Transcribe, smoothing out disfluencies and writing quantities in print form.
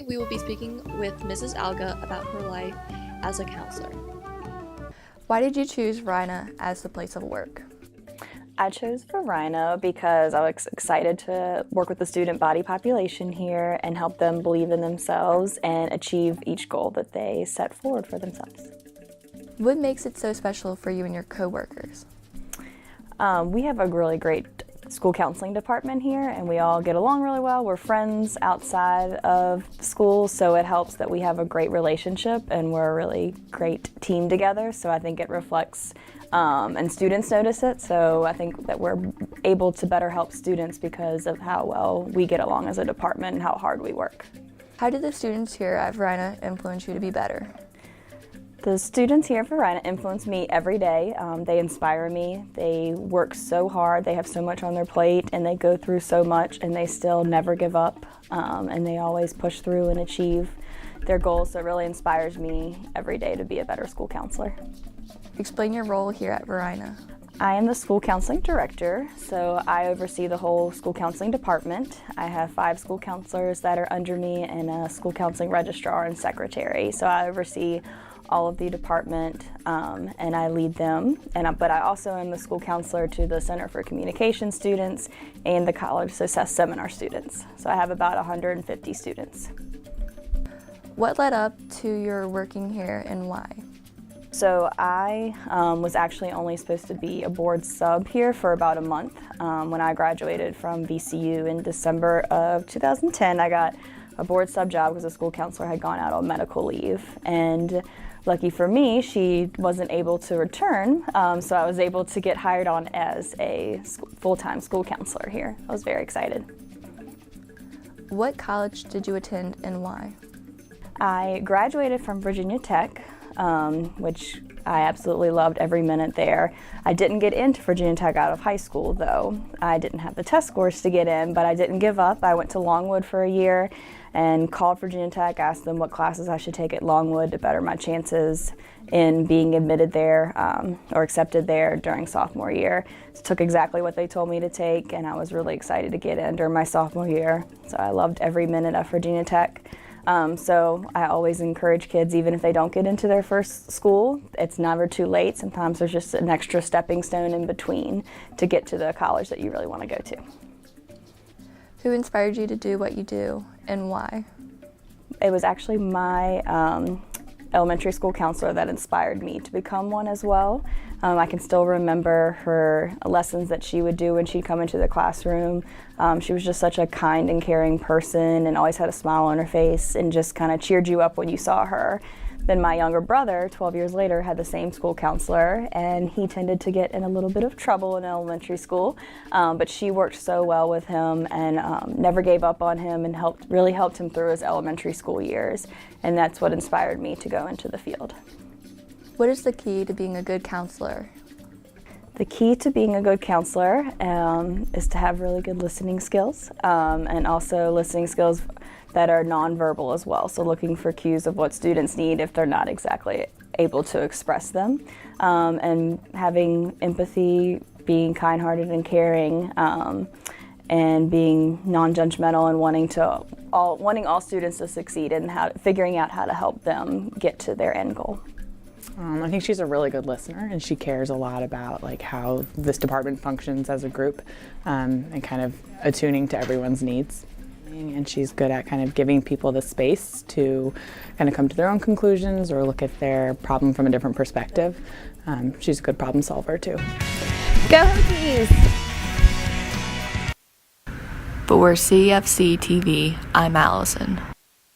We will be speaking with Mrs. Alga about her life as a counselor. Why did you choose Verina as the place of work? I chose Verina because I was excited to work with the student body population here and help them believe in themselves and achieve each goal that they set forward for themselves. What makes it so special for you and your coworkers? We have a really great school counseling department here, and we all get along really well. We're friends outside of school, so it helps that we have a great relationship and we're a really great team together. So I think it reflects, and students notice it. So I think that we're able to better help students because of how well we get along as a department and how hard we work. How did the students here at Verina influence you to be better? The students here at Verina influence me every day. They inspire me. They work so hard. They have so much on their plate and they go through so much and they still never give up. And they always push through and achieve their goals. So it really inspires me every day to be a better school counselor. Explain your role here at Verina. I am the school counseling director, so I oversee the whole school counseling department. I have 5 school counselors that are under me and a school counseling registrar and secretary. So I oversee all of the department and I lead them. But I also am the school counselor to the Center for Communication students and the College Success Seminar students. So I have about 150 students. What led up to your working here and why? So I was actually only supposed to be a board sub here for about a month. When I graduated from VCU in December of 2010, I got a board sub job because the school counselor had gone out on medical leave. And lucky for me, she wasn't able to return, so I was able to get hired on as a full-time school counselor here. I was very excited. What college did you attend and why? I graduated from Virginia Tech, which I absolutely loved every minute there. I didn't get into Virginia Tech out of high school though. I didn't have the test scores to get in, but I didn't give up. I went to Longwood for a year and called Virginia Tech, asked them what classes I should take at Longwood to better my chances in being admitted there or accepted there during sophomore year. So took exactly what they told me to take and I was really excited to get in during my sophomore year. So I loved every minute of Virginia Tech. So I always encourage kids, even if they don't get into their first school, it's never too late. Sometimes there's just an extra stepping stone in between to get to the college that you really want to go to. Who inspired you to do what you do and why? It was actually my elementary school counselor that inspired me to become one as well. I can still remember her lessons that she would do when she'd come into the classroom. She was just such a kind and caring person and always had a smile on her face and just kind of cheered you up when you saw her. Then my younger brother, 12 years later, had the same school counselor and he tended to get in a little bit of trouble in elementary school, but she worked so well with him and never gave up on him and really helped him through his elementary school years, and that's what inspired me to go into the field. What is the key to being a good counselor? The key to being a good counselor is to have really good listening skills and also listening skills that are nonverbal as well. So looking for cues of what students need if they're not exactly able to express them. And having empathy, being kind-hearted and caring, and being non-judgmental and wanting all students to succeed and figuring out how to help them get to their end goal. I think she's a really good listener and she cares a lot about how this department functions as a group and kind of attuning to everyone's needs. And she's good at kind of giving people the space to kind of come to their own conclusions or look at their problem from a different perspective. She's a good problem solver too. Go Hokies! For CFC TV, I'm Allison.